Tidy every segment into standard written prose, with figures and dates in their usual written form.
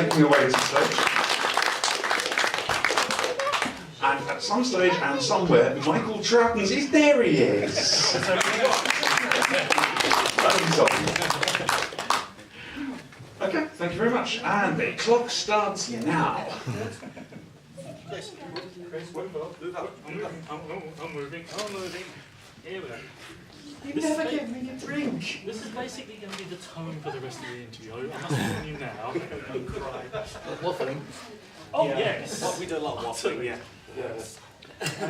making your way to the stage. And at some stage and somewhere, Micheal Troughton's is there. He is. Okay, thank you very much. And the clock starts now. Yes, Chris, move up. I'm moving. Here we go. You never give me a drink. This is basically going to be the tone for the rest of the interview. I must warn you now. Don't cry. Waffling. Oh, Yeah. yes. We do a lot of waffling, yeah.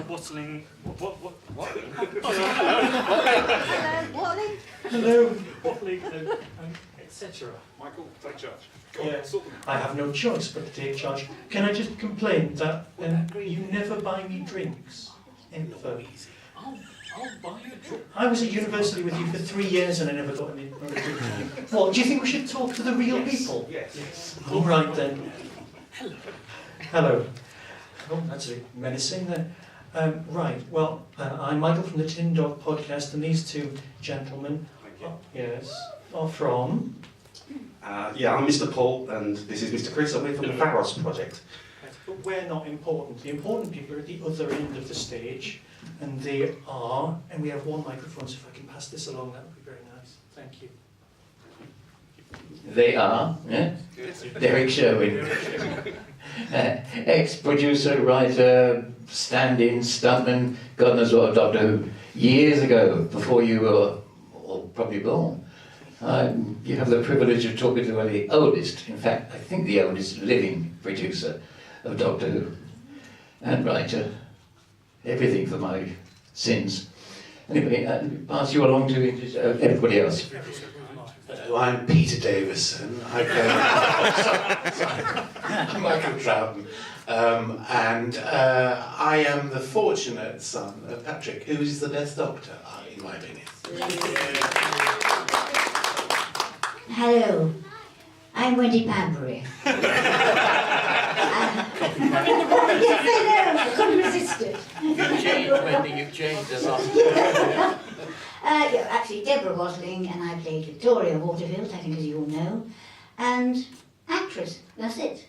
Waffling. What? Watling? Hello. Waffling, etc. Michael, take charge. Yeah. I have no choice but to take charge. Can I just complain that you never buy me drinks? Ever. I'll buy you a drink. I was at university with you for 3 years and I never got any drink from you. What, do you think we should talk to the real people? Yes. All right then. Hello. Oh, that's a bit menacing then. Right, well, I'm Michael from the Tin Dog podcast, and these two gentlemen, are from... Yeah, I'm Mr. Paul, and this is Mr. Chris. I'm here from the Pharos project. But we're not important. The important people are at the other end of the stage, and they are, and we have one microphone, so if I can pass this along, that would be very nice. Thank you. They are, yeah? Derrick Sherwin. Ex-producer, writer, stand-in, stuntman, God knows what, Doctor Who, years ago, before you were probably born. You have the privilege of talking to one of the oldest, in fact, I think the oldest living producer of Doctor Who, and writer. Everything for my sins. Anyway, pass you along to everybody else. I'm Peter Davison. I'm Micheal Troughton. And I am the fortunate son of Patrick, who is the best doctor, in my opinion. Hello, I'm Wendy Pambury. Yes, I know, I couldn't resist it. You've changed, Wendy, you've changed a lot. Yeah, actually, Deborah Watling, and I played Victoria Waterfield, I think as you all know, and actress, that's it.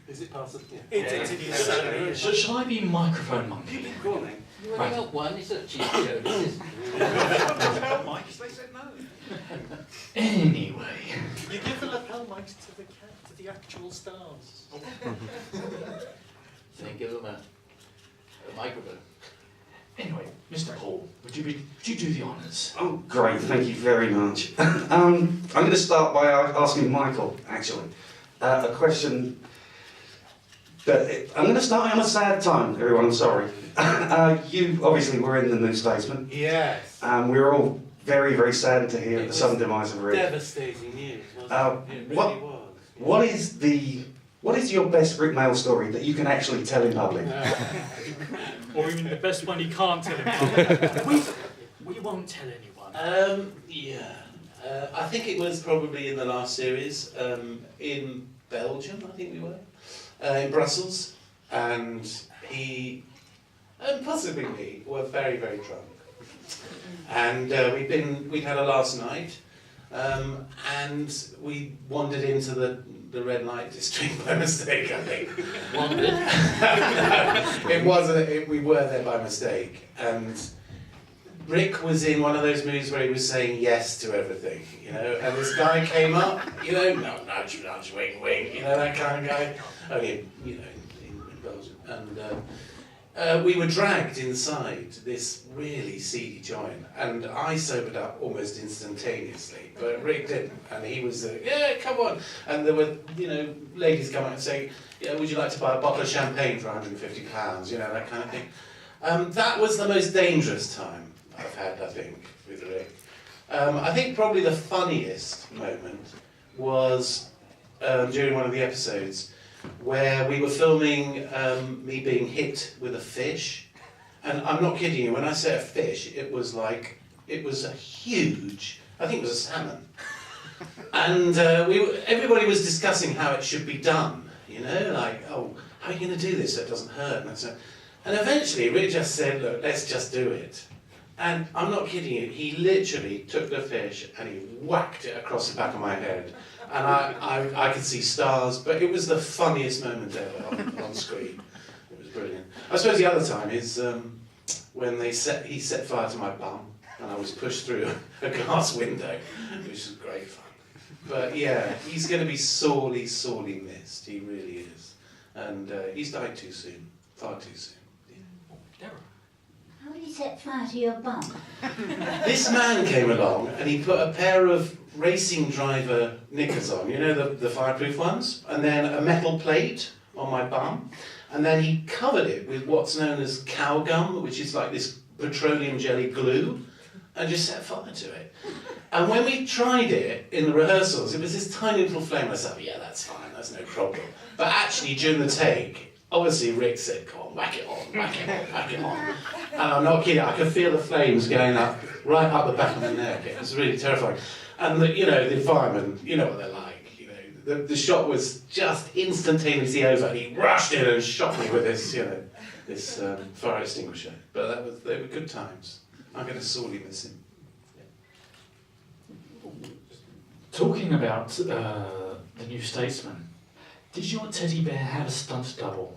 Is it part of the... So shall I be microphone monkey? Go on then. You only got one, it's a cheap show, this is. Mics, they said no. Anyway. You give the lapel mics to the actual stars. Then give them a microphone. Anyway, Mr. Paul, would you do the honours? Oh, great, thank you very much. I'm going to start by asking Michael, actually, a question that... I'm going to start on a sad time, everyone, I'm sorry. You obviously were in the New Statesman. Yes. We were all very, very saddened to hear the sudden demise of Rick. Devastating news, wasn't it? It really was. What is your best Rick Mail story that you can actually tell in public? Or even the best one you can't tell him. We won't tell anyone. I think it was probably in the last series, in Belgium, I think we were, in Brussels, and he, and possibly me, were very, very drunk. And we'd had a last night, and we wandered into the red light district by mistake, I think. Wandered? No, it wasn't, we were there by mistake. And Rick was in one of those movies where he was saying yes to everything, you know, and this guy came up, you know, no, nudge, nudge, wink, wink, you know, that kind of guy. Only, you know, in Belgium. And we were dragged inside this really seedy joint, and I sobered up almost instantaneously, but Rick didn't, and he was, yeah, come on. And there were, you know, ladies coming and saying, yeah, would you like to buy a bottle of champagne for £150, you know, that kind of thing. That was the most dangerous time I've had, I think, with Rick. I think probably the funniest moment was during one of the episodes where we were filming me being hit with a fish. And I'm not kidding you, when I say a fish, it was a huge, I think it was a salmon. And everybody was discussing how it should be done, you know, like, oh, how are you going to do this so it doesn't hurt? And eventually Rick just said, look, let's just do it. And I'm not kidding you, he literally took the fish and he whacked it across the back of my head. And I could see stars, but it was the funniest moment ever on screen. It was brilliant. I suppose the other time is when he set fire to my bum and I was pushed through a glass window, which was great fun. But yeah, he's going to be sorely, sorely missed. He really is. And he's died too soon, far too soon. Deborah. How would he set fire to your bum? This man came along and he put a pair of racing driver knickers on, you know, the fireproof ones, and then a metal plate on my bum, and then he covered it with what's known as cow gum, which is like this petroleum jelly glue, and just set fire to it. And when we tried it in the rehearsals, it was this tiny little flame. I said, oh, yeah, that's fine, that's no problem. But actually, during the take, obviously Rick said, come on, whack it on, whack it on, whack it on. And I'm not kidding, I could feel the flames going up, right up the back of my neck. It was really terrifying. And the firemen, you know what they're like. You know, the shot was just instantaneously over. And he rushed in and shot me with this fire extinguisher. But they were good times. I'm going to sorely miss him. Talking about the New Statesman, did your teddy bear have a stunt double?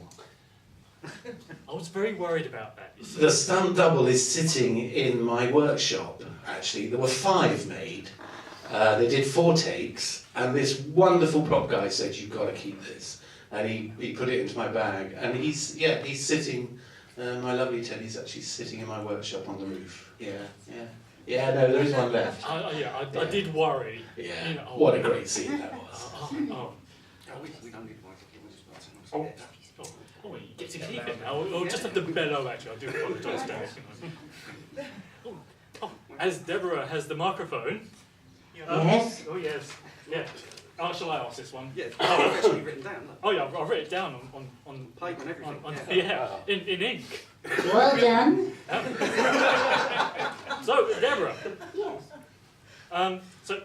I was very worried about that. You see. The stunt double is sitting in my workshop, actually. There were 5 made. They did 4 takes, and this wonderful prop guy said, you've got to keep this. And he put it into my bag, and he's sitting, my lovely Teddy's actually sitting in my workshop on the roof. Yeah, no, there is one left. I did worry. Yeah, you know, what a great scene that was. We don't need my Oh, you get to keep it now. Or just have to bellow at you. I do apologise, Derek. As Deborah has the microphone. Yes? Oh, yes. Yeah. Oh, shall I ask this one? Yeah, it's actually written down. Look. Oh, yeah, I've written it down on Plate and everything. in ink. Well done. So, Deborah. Yes. So,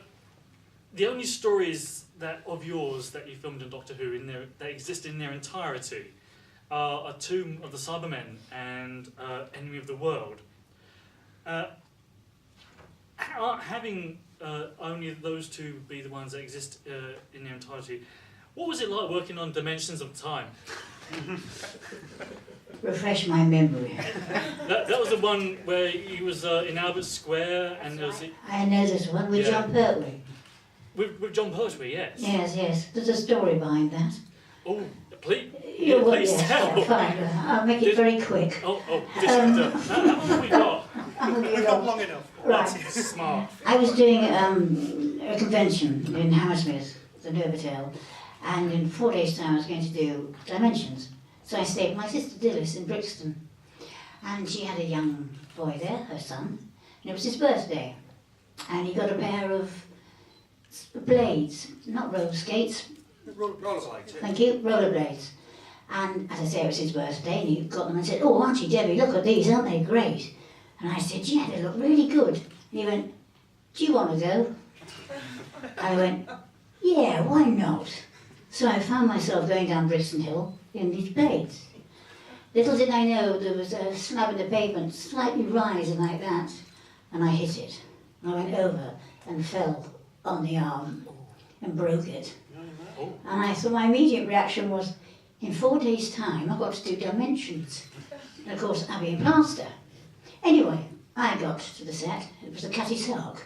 the only stories of yours that you filmed in Doctor Who that exist in their entirety are Tomb of the Cybermen and Enemy of the World. Having only those 2 be the ones that exist in their entirety, what was it like working on Dimensions of Time? Refresh my memory. That was the one where he was in Albert Square, and there was I know this one with John Pertwee. with John Pertwee, yes. Yes. There's a story behind that. Oh, please Yes, tell. fine. I'll make it very quick. How long have we got? Not long enough. Right. Smart. I was doing a convention in Hammersmith, the Novotel, and in 4 days' time I was going to do Dimensions. So I stayed with my sister Dilys in Brixton, and she had a young boy there, her son, and it was his birthday, and he got a pair of blades, not roller skates. Rollerblades. Thank you, rollerblades. And as I say, it was his birthday, and he got them and said, oh, Auntie Debbie, look at these, aren't they great? And I said, yeah, they look really good. And he went, do you want to go? I went, yeah, why not? So I found myself going down Brixton Hill in these blades. Little did I know there was a slab in the pavement, slightly rising like that, and I hit it. I went over and fell on the arm and broke it. And I thought my immediate reaction was, in 4 days' time, I've got to do Dimensions. And of course, Abbey and Plaster. Anyway, I got to the set. It was the Catty Sark.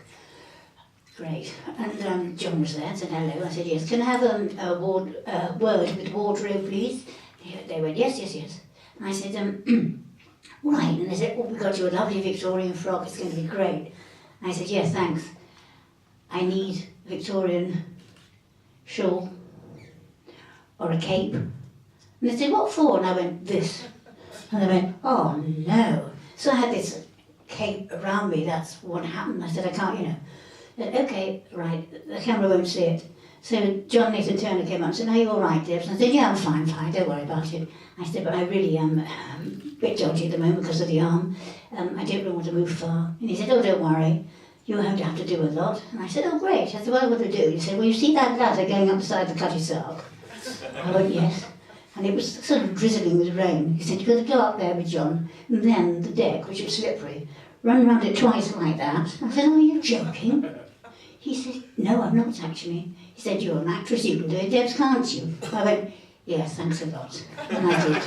Great. And John was there and said hello. I said, yes, can I have a word with wardrobe, please? They went, yes. And I said, right. And they said, oh, we got you a lovely Victorian frock. It's going to be great. And I said, yes, thanks. I need a Victorian shawl or a cape. And they said, what for? And I went, this. And they went, oh, no. So I had this cape around me. That's what happened. I said, I can't, Said, okay, right, the camera won't see it. So John Nathan Turner came up and said, are you all right, Debs? And I said, yeah, I'm fine, don't worry about it. I said, but I really am a bit dodgy at the moment because of the arm. I don't really want to move far. And he said, oh, don't worry, you won't have to do a lot. And I said, oh, great. I said, what am I going to do? He said, well, you see that ladder going up beside the Cutty Sark? I went, yes. And it was sort of drizzling with rain. He said, you've got to go up there with John, and then the deck, which was slippery, run round it twice like that. I said, oh, are you joking? He said, no, I'm not actually. He said, you're an actress, you can do it, Debs, can't you? I went, yeah, thanks a lot. And I did.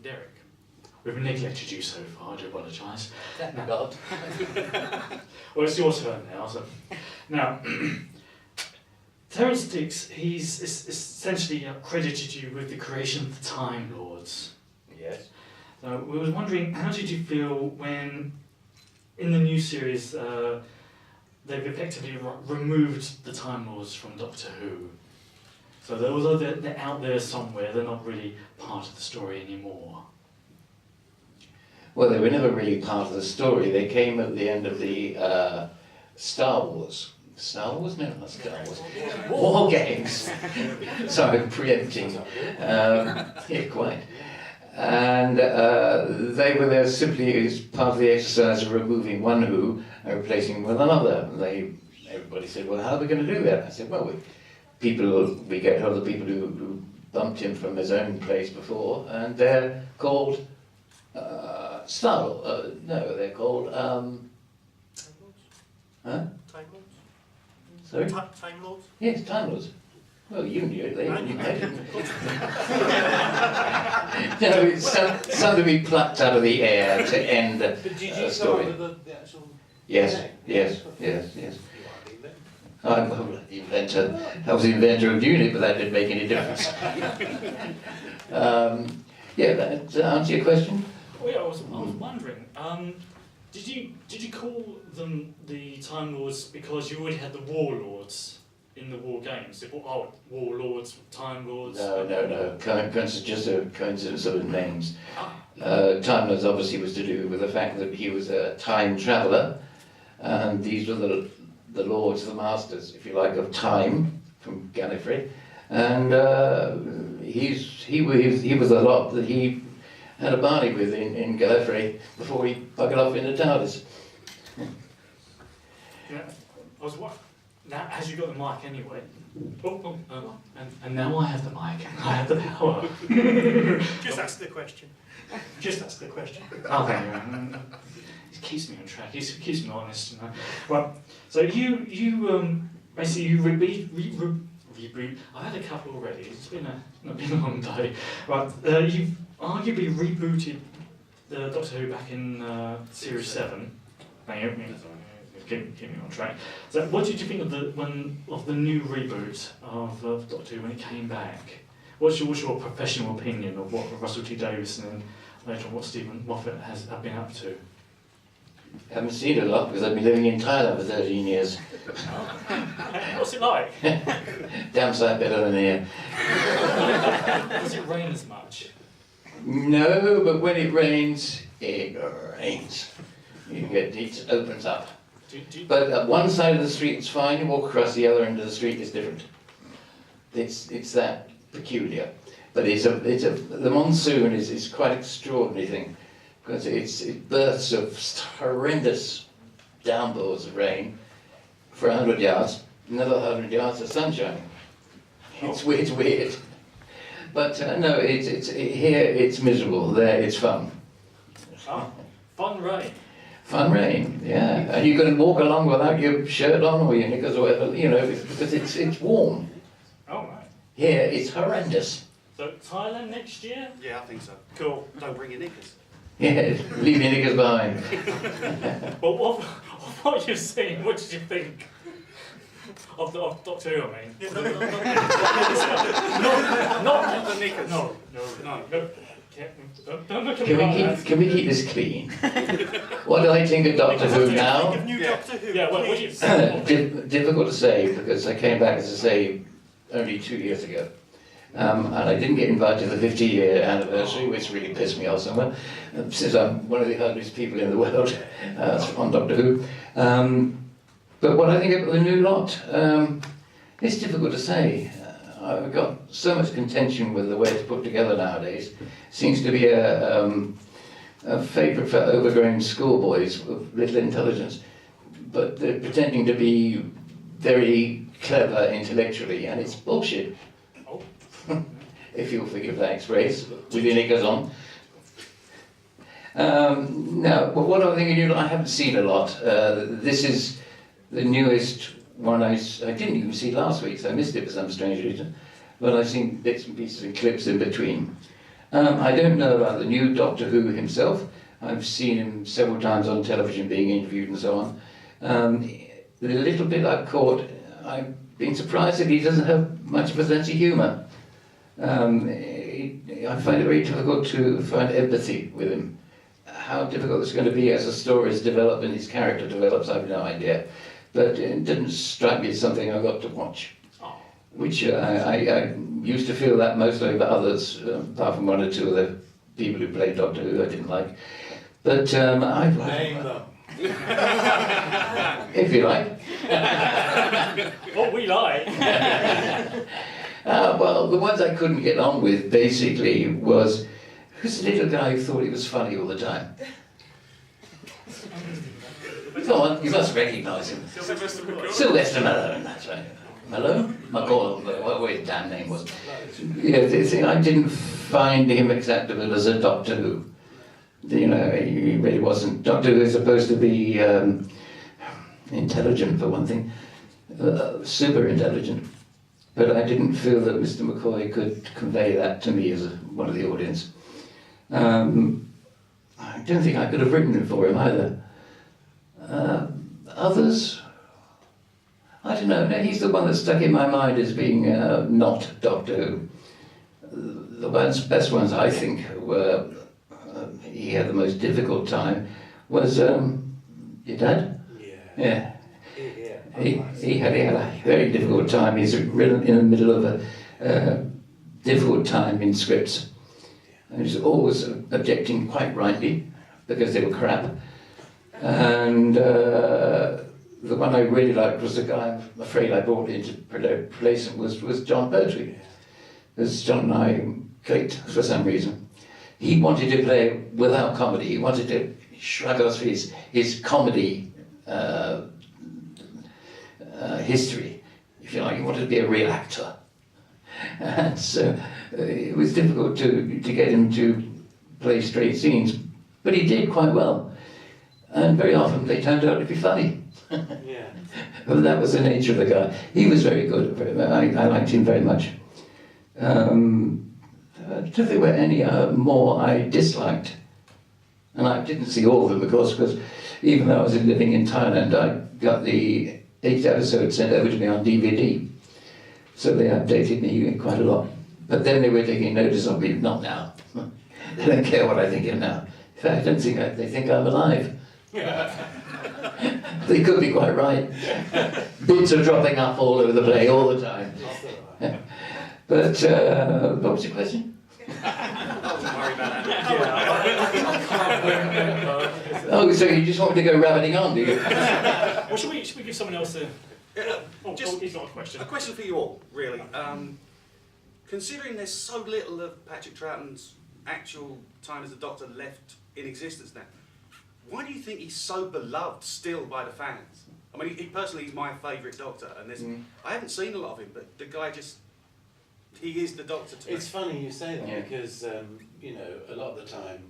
Derrick, we've neglected you so far, I do apologise. Thank God. Well, it's your turn now. So. Now, Terence Dix, he's essentially credited you with the creation of the Time Lords. Yes. So we was wondering, how did you feel when, in the new series, they've effectively removed the Time Lords from Doctor Who? So although they're out there somewhere, they're not really part of the story anymore. Well, they were never really part of the story. They came at the end of the Star Wars. Star Wars? No, not Star Wars. War Games. Sorry, I'm preempting. Yeah, quite. And they were there simply as part of the exercise of removing one Who and replacing him with another. And everybody said, well, how are we going to do that? I said, well, we get hold of the people who bumped him from his own place before, and they're called no, they're called huh? Time Lords? Sorry? Time Lords? Yes, Time Lords. Well, you knew it, I didn't. No, it's something we plucked out of the air to end But did you story. start with the actual... Yes. I'm the inventor. I was the inventor of UNIT, but that didn't make any difference. Yeah, that answer your question? Oh yeah, I was wondering. Did you call them the Time Lords because you already had the Warlords in the War Games? Warlords, Time Lords. No. Coincidence, just a coincidence of the names. Time Lords obviously was to do with the fact that he was a time traveller, and these were the lords, the masters, if you like, of time from Gallifrey, and he was a lot that he had a barney with in Gallifrey before he buggered off into TARDIS. Yeah, I was what? Now, has you got the mic anyway? And now I have the mic. I have the power. Just ask the question. Just ask the question. Okay. It keeps me on track. It keeps me honest. You know? Well, so you basically you reboot. I had a couple already. It's been a long day. Right. You've arguably rebooted the Doctor Who back in Series 7. Keep me on track. So, what did you think of the new reboot of Doctor Who when it came back? What's your professional opinion of what Russell T Davies and then later on what Stephen Moffat has been up to? I haven't seen it a lot because I've been living in Thailand for 13 years. What's it like? Damn sight better than here. Does it rain as much? No, but when it rains, it rains. It opens up. But at one side of the street it's fine, you walk across the other end of the street, it's different. It's that peculiar. But the monsoon is quite an extraordinary thing, because it bursts of horrendous downpours of rain for 100 yards, another 100 yards of sunshine. It's weird. But no, here it's miserable, there it's fun. Oh, fun rain. Fun rain, yeah. And you can walk along without your shirt on or your knickers or whatever, because it's warm. Oh, right. Here it's horrendous. So Thailand next year? Yeah, I think so. Cool. Don't bring your knickers. Yeah, leave your knickers behind. Well, what you've seen, what did you think? Of Doctor Who, I mean. Yeah, Not the knickers. No. Don't look at me like that. Can we keep this clean? What do I think of Doctor Who now? Think of new Doctor Who. Yeah, what do you say? Difficult to say, because I came back, as I say, only 2 years ago. And I didn't get invited to the 50-year anniversary, which really pissed me off somewhere, since I'm one of the ugliest people in the world on Doctor Who. But what I think of the new lot, it's difficult to say. I've got so much contention with the way it's put together nowadays. Seems to be a favourite for overgrown schoolboys with little intelligence, but they're pretending to be very clever intellectually, and it's bullshit. Oh. If you'll forgive that express, with your knickers on. Now, what other thing you do? I haven't seen a lot. This is the newest one I didn't even see last week, so I missed it for some strange reason. But I've seen bits and pieces and clips in between. I don't know about the new Doctor Who himself. I've seen him several times on television being interviewed and so on. The little bit I've caught, I've been surprised that he doesn't have much of a sense of humour. I find it very difficult to find empathy with him. How difficult it's going to be as the stories develop and his character develops, I have no idea. But it didn't strike me as something I got to watch. Which I used to feel that mostly about others, apart from one or two of the people who played Doctor Who I didn't like. But Name them. if you like. What we like. Well, the ones I couldn't get on with, basically, was... Who's the little guy who thought he was funny all the time? Come on, you must recognise him. Sylvester Malone, that's right. Malone? McCall, whatever his damn name was. Yeah, the thing, I didn't find him acceptable as a Doctor Who. You know, he really wasn't. Doctor Who is supposed to be intelligent, for one thing. Super intelligent. But I didn't feel that Mr. McCoy could convey that to me as one of the audience. I don't think I could have written it for him either. Others, I don't know. No, he's the one that stuck in my mind as being not Doctor Who. The best ones, I think, were he had the most difficult time. Was your dad? Yeah. He had a very difficult time. He's written in the middle of a difficult time in scripts. And he was always objecting quite rightly because they were crap. And the one I really liked was the guy I'm afraid I brought into place was John Pertwee. Because John and I clicked for some reason. He wanted to play without comedy. He wanted to shrug off his comedy history, if you like. He wanted to be a real actor. And so it was difficult to get him to play straight scenes. But he did quite well. And very often they turned out to be funny. Yeah. But that was the nature of the guy. He was very good. I liked him very much. I don't think there were any more I disliked. And I didn't see all of them, of course, because even though I was living in Thailand, I got the 8th episode sent over to me on DVD. So they updated me quite a lot. But then they were taking notice of me, not now. They don't care what I think of now. In fact, I don't think they think I'm alive. They could be quite right. Bits are dropping up all over the place all the time. But what was your question? Don't worry about that. Oh, so you just want me to go rabbiting on, do you? Well, should we give someone else a... he's got a question. A question for you all, really. Considering there's so little of Patrick Troughton's actual time as the Doctor left in existence now, why do you think he's so beloved still by the fans? I mean, he personally is my favourite Doctor, and there's, I haven't seen a lot of him, but the guy just, he is the Doctor to me. It's funny you say that, Yeah. because you know, a lot of the time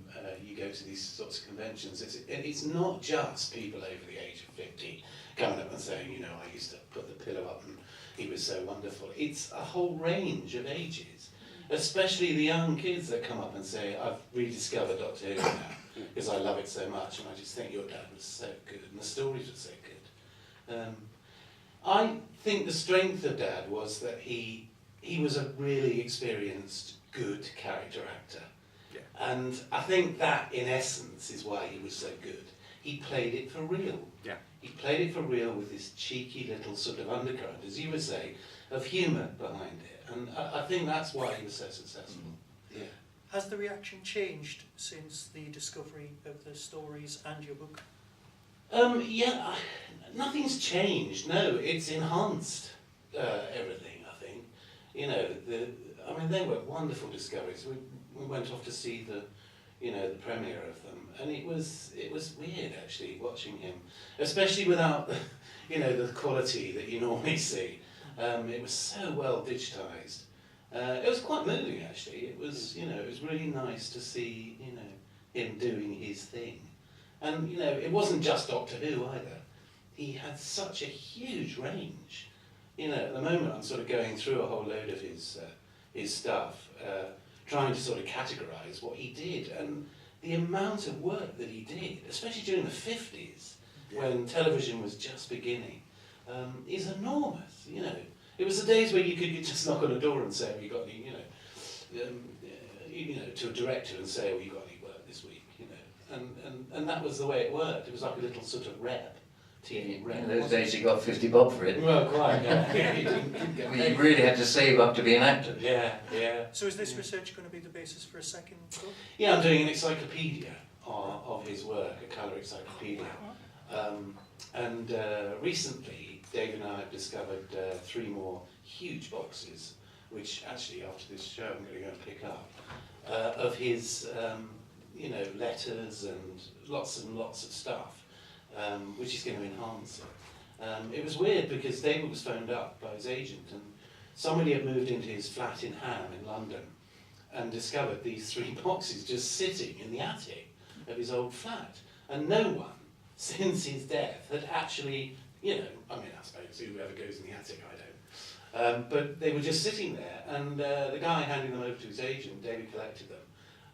you go to these sorts of conventions, it's not just people over the age of 50 coming up and saying, you know, I used to put the pillow up and he was so wonderful. It's a whole range of ages, especially the young kids that come up and say, I've rediscovered Doctor Who now because I love it so much, and I just think your dad was so good and the stories were so good. I think the strength of Dad was that he was a really experienced, good character actor. Yeah. And I think that, in essence, is why he was so good. He played it for real. Yeah. He played it for real with this cheeky little sort of undercurrent, as you would say, of humour behind it. And I think that's why he was so successful. Yeah. Has the reaction changed since the discovery of the stories and your book? Yeah, nothing's changed. No, it's enhanced everything, I think. You know, I mean, they were wonderful discoveries. We went off to see the premiere of them, and it was weird actually watching him, especially without the quality that you normally see. It was so well digitised. It was quite moving, actually. It was, it was really nice to see, him doing his thing. And, it wasn't just Doctor Who either. He had such a huge range. At the moment I'm sort of going through a whole load of his stuff, trying to sort of categorise what he did, and the amount of work that he did, especially during the 50s, when television was just beginning, is enormous. It was the days where you could just knock on a door and say, "Have you got any?" To a director and say, "Oh, you got any work this week?" And that was the way it worked. It was like a little sort of rep. TV rep. In those days you got 50 bob for it. Well, quite. Yeah. You didn't get You really had to save up to be an actor. Yeah. So is this research going to be the basis for a second book? Yeah, I'm doing an encyclopedia of his work, a colour encyclopedia. Recently, Dave and I have discovered 3 more huge boxes, which actually after this show I'm going to go and pick up, of his, letters and lots of stuff, which is going to enhance it. It was weird because David was phoned up by his agent, and somebody had moved into his flat in Ham in London and discovered these 3 boxes just sitting in the attic of his old flat, and no one since his death had actually, I suppose whoever goes in the attic, I don't, but they were just sitting there, and the guy handing them over to his agent, David collected them,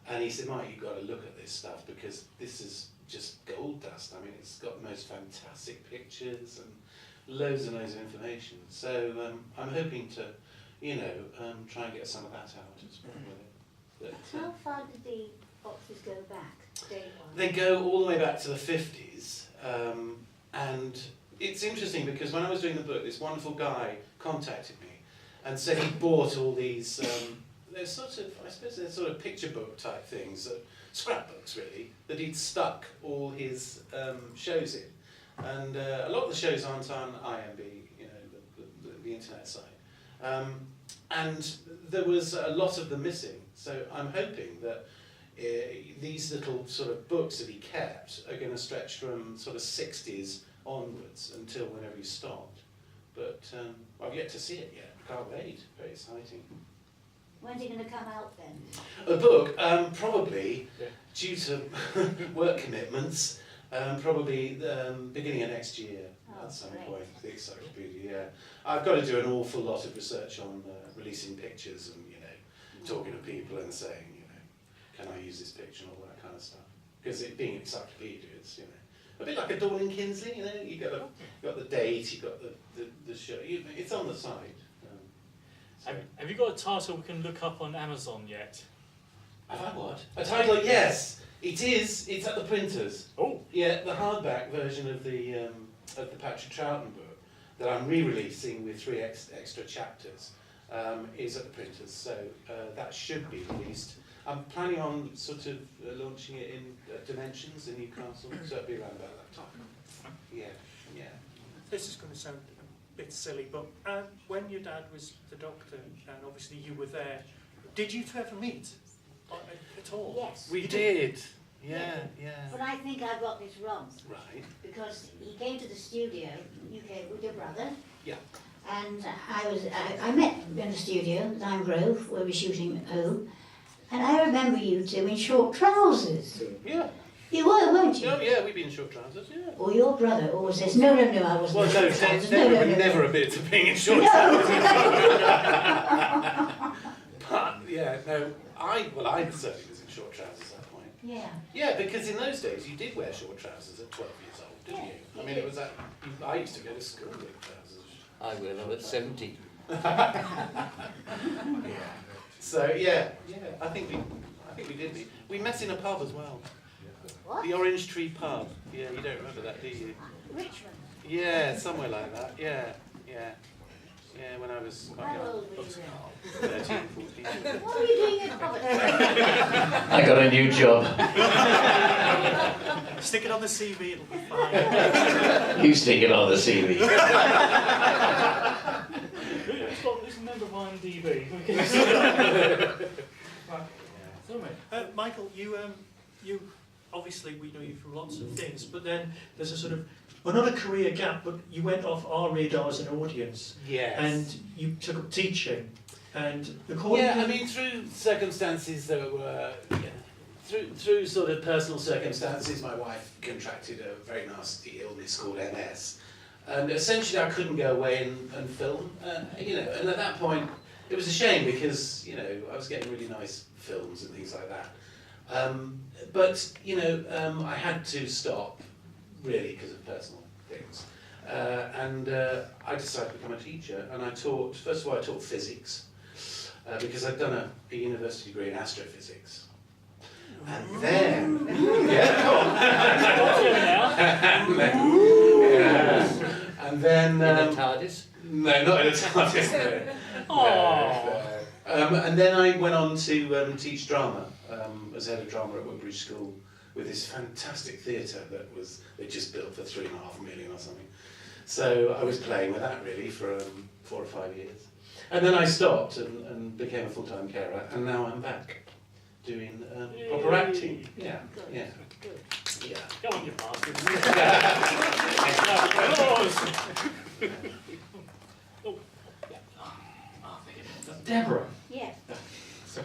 and he said, "Mike, you've got to look at this stuff because this is just gold dust. I mean, it's got the most fantastic pictures and loads and loads of information." So I'm hoping to, try and get some of that out as well with it. But, How far did the boxes go back? they go all the way back to the 50s, and it's interesting because when I was doing the book, this wonderful guy contacted me and said he bought all these, they're sort of picture book type things, scrapbooks really, that he'd stuck all his shows in. And a lot of the shows aren't on IMB, the internet site. And there was a lot of them missing, so I'm hoping that these little sort of books that he kept are going to stretch from sort of 60s onwards until whenever he stopped. But I've yet to see it yet. Can't wait. Very exciting. When's it going to come out then? A book, probably due to work commitments, probably beginning of next year at some point. The encyclopedia. Yeah, I've got to do an awful lot of research on releasing pictures and talking to people and saying can I use this picture and all that kind of stuff. Because it being an encyclopedia, it's a bit like a Dawn and Kinsley. You got the date, you got the show. It's on the site. Have you got a title we can look up on Amazon yet? Have I what? A title? Yes, it is. It's at the printers. Oh. Yeah, the hardback version of the Patrick Troughton book that I'm re-releasing with 3 extra chapters is at the printers. So that should be released. I'm planning on sort of launching it in Dimensions in Newcastle, so it'll be around about that time. Yeah. This is going to sound a bit silly, but when your dad was the Doctor, and obviously you were there, did you two ever meet at all? Yes. We did. Yeah. But I think I got this wrong. Right. Because he came to the studio, you came with your brother. Yeah. And I met him in the studio, Lime Grove, where we were shooting Who. And I remember you two in short trousers. Yeah. You were, weren't you? Oh, yeah, we've been in short trousers, yeah. Or your brother always says, no, I wasn't Well, in no, short trousers. never admitted to being in short trousers. But, yeah, no, I certainly was in short trousers at that point. Yeah. Yeah, because in those days you did wear short trousers at 12 years old, didn't you? I mean, it was that, I used to go to school with trousers. I wear them at 70. So, yeah, I think we did meet. We met in a pub as well. What? The Orange Tree Pub. Yeah, you don't remember that, do you? Richmond. Yeah, somewhere like that. Yeah, when I was quite How young. old were you then? 13, 14. What were you doing at college? I got a new job. Stick it on the CV, it'll be fine. You stick it on the CV. It's a member of IMDb. Michael, you obviously we know you from lots of things, but Then there's a sort of another career gap, but you went off our radar as an audience, Yes. and you took up teaching. And according Yeah, to I mean, through circumstances that were, through sort of personal circumstances, my wife contracted a very nasty illness called MS, and essentially I couldn't go away and film, you know. And at that point, it was a shame because you know I was getting really nice films and things like that. But you know, I had to stop really because of personal things, and I decided to become a teacher. And I taught. First of all, I taught physics. Because I'd done a university degree in astrophysics. And then, yeah, come on. And then, In a TARDIS? no, not in a TARDIS. No. And then I went on to teach drama as head of drama at Woodbridge School with this fantastic theatre that they just built for £3.5 million or something. So I was playing with that really for 4 or 5 years. And then I stopped and became a full-time carer, and now I'm back doing proper acting. Yeah, yeah, yeah. Go on, you bastard. Deborah, Yes, so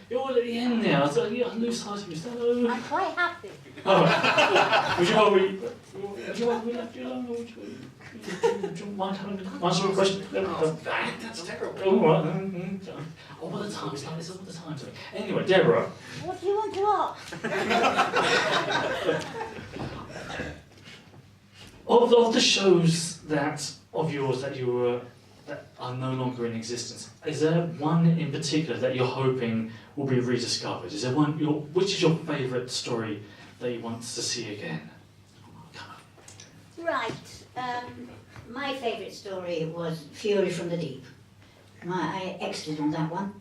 you're at the end now, so you lose sight of yourself. I'm quite happy. Oh, would you rather we left you alone, or would you mind having an answer a question? That's terrible. Oh, right. All the time, it's like this all the time. So. Anyway, Deborah. What do you want to ask? Of the shows of yours that that are no longer in existence, is there one in particular that you're hoping will be rediscovered? Is there one? Which is your favourite story that you want to see again? Come on. Right. My favourite story was Fury from the Deep. I exited on that one.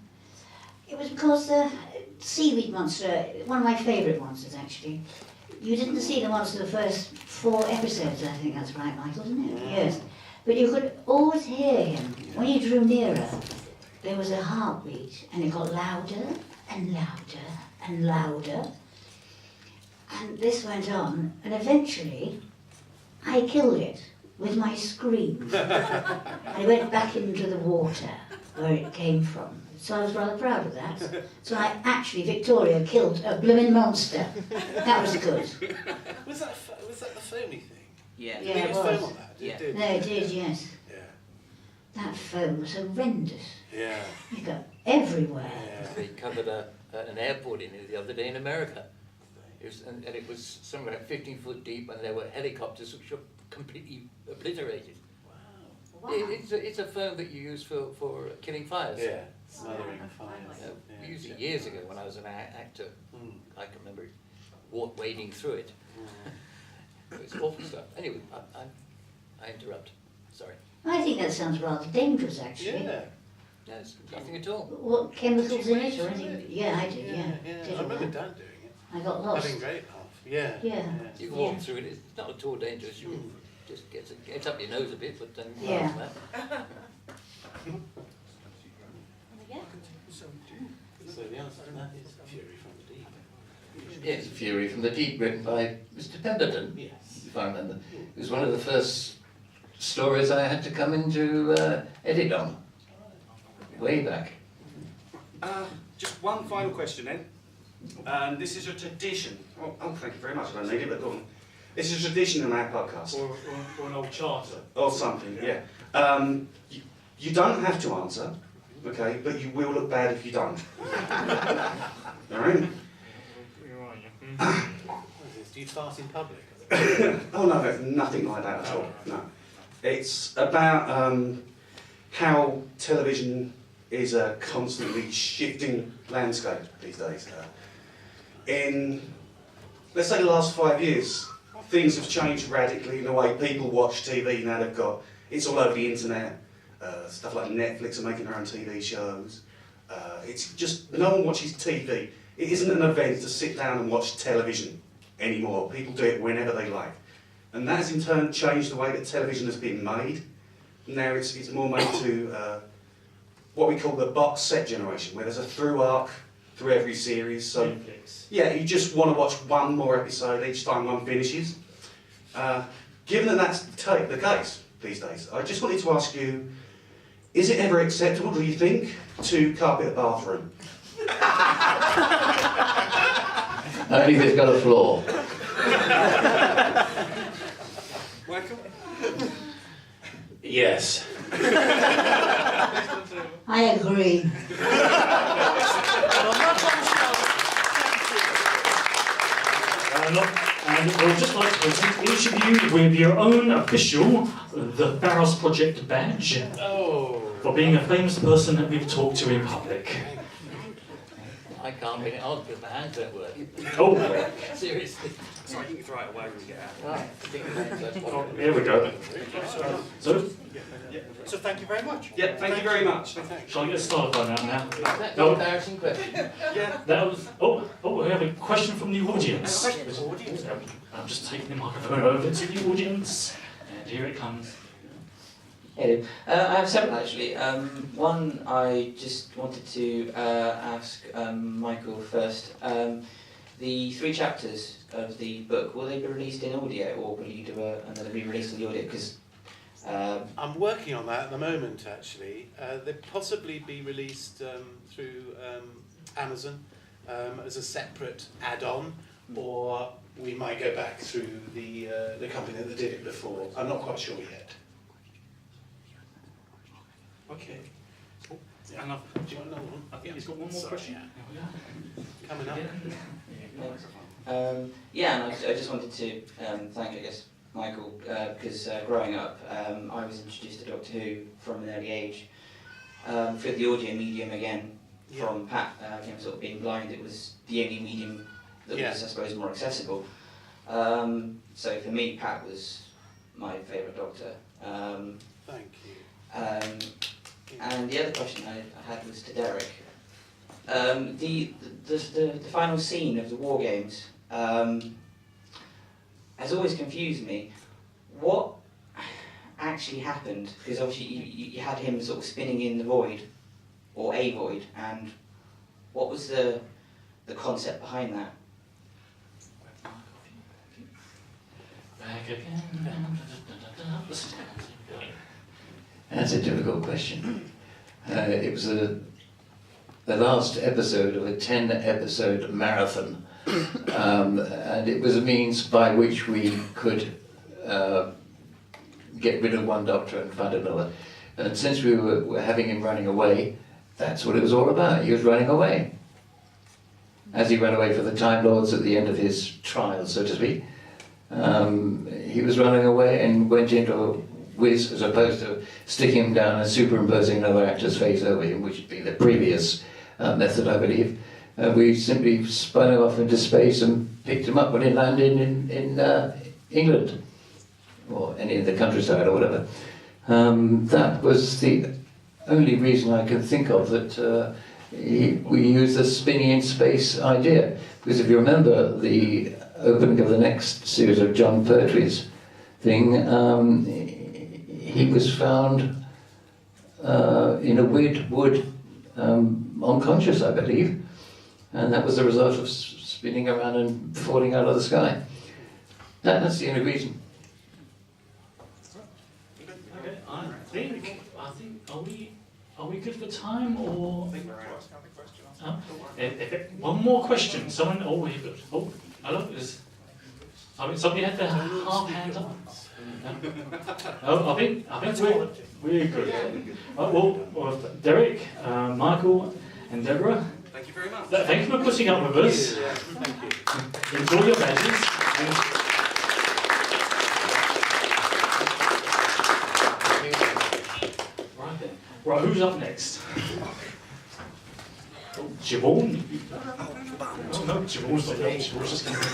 It was because the seaweed monster, one of my favourite monsters actually. You didn't see the monster the first 4 episodes, I think that's right, Michael, isn't it? Yes. But you could always hear him. When you drew nearer, there was a heartbeat, and it got louder and louder and louder. And this went on, and eventually I killed it with my scream. I went back into the water where it came from. So I was rather proud of that. So actually, Victoria killed a blooming monster. That was good. Was that the phony thing? Yeah. Yeah, Did it it was. film on that? Yeah. Did. No, it did, yes. Yeah. That foam was horrendous. Yeah. It got everywhere. Yeah. They covered an airport in it the other day in America. And it was somewhere like 15 foot deep, and there were helicopters which were completely obliterated. Wow. Wow. It's a foam that you use for killing fires. Yeah. Smothering fires. We used it years ago when I was an actor. Mm. I can remember wading through it. It's awful stuff. Anyway, I interrupt. Sorry. I think that sounds rather dangerous, actually. Yeah. No, it's nothing at all. What chemicals in it Did or you anything? wade Yeah, I did, yeah. Did I remember that. Dad doing it. I got lost. Having great laugh. Yeah. Yeah. You can walk through it. It's not at all dangerous. You can just get up your nose a bit, but then Yeah. apart from that, So the answer to that is Fury from the Deep. yes, Fury from the Deep, written by Mr. Pemberton. Yes. If I remember. It was one of the first stories I had to come into edit on. Way back. Just one final question then. And this is a tradition. Oh, thank you very much. I don't need it, but go on. This is a tradition in our podcast. Or an old charter. Or something, yeah. You don't have to answer, okay, but you will look bad if you don't. All right? What is this? Do you fart in public? Oh no, there's nothing like that at all. No. It's about how television is a constantly shifting landscape these days. In, let's say, the last 5 years, things have changed radically in the way people watch TV. Now it's all over the internet. Stuff like Netflix are making their own TV shows. It's just, no one watches TV. It isn't an event to sit down and watch television anymore. People do it whenever they like. And that has in turn changed the way that television has been made. Now it's more made to what we call the box set generation, where there's a through arc through every series. So Netflix. yeah, you just want to watch one more episode each time one finishes. Given that that's the case these days, I just wanted to ask you, is it ever acceptable, do you think, to carpet a bathroom? Only if it's got a floor. Yes. I agree. And we'll just like to present each of you with your own official The Barrows Project badge for being a famous person that we've talked to in public. I can't bring it on because my hands don't work. Oh, Seriously. Sorry, you can throw it away when we get out. oh, here we go. So, So thank you very much. Yeah, thank you very much. shall I get started on that now? That's No. an embarrassing question. That was, we have a question from the audience. I'm just taking the microphone over to the audience, and here it comes. Hello. I have several actually. One I just wanted to ask Michael first. The 3 chapters of the book, will they be released in audio or will you do another re-release of the audio? Because I'm working on that at the moment, actually. They'll possibly be released through Amazon as a separate add-on, or we might go back through the company that did it before. I'm not quite sure yet. Okay. And Do you want another one? I think he's got one more Sorry, question. yeah. There we Coming up. go. yeah, and I just wanted to thank, I guess, Michael, because growing up, I was introduced to Doctor Who from an early age through the audio medium again. From Pat, again, sort of being blind, it was the only medium that was, I suppose, more accessible. So for me, Pat was my favourite Doctor. Thank you. And the other question I had was to Derrick. The final scene of the War Games has always confused me. What actually happened? Because obviously you had him sort of spinning in the void, or a void, and what was the concept behind that? Back again. That's a difficult question. It was the last episode of a 10-episode marathon, and it was a means by which we could get rid of one Doctor and find another. And since we were having him running away, that's what it was all about. He was running away. As he ran away for the Time Lords at the end of his trial, so to speak, he was running away and went into a whiz, as opposed to sticking him down and superimposing another actor's face over him, which would be the previous method, I believe. We simply spun him off into space and picked him up when he landed in England, or any of the countryside or whatever. That was the only reason I can think of that we used the spinning in space idea. Because if you remember the opening of the next series of John Pertwee's thing, he was found in a wood, unconscious, I believe, and that was the result of spinning around and falling out of the sky. That's the only reason. Okay, I think, are we good for time, or? One more question. Someone, here good. Oh, hello, somebody had their half hand up. I think we're good. Well, Derrick, Michael, and Deborah. Thank you very much. Thank you for putting up with us. Thank you. Enjoy your badges. Right then. Right, who's up next? Oh, Siobhan? Oh, no, Siobhan's not there. Siobhan's just going to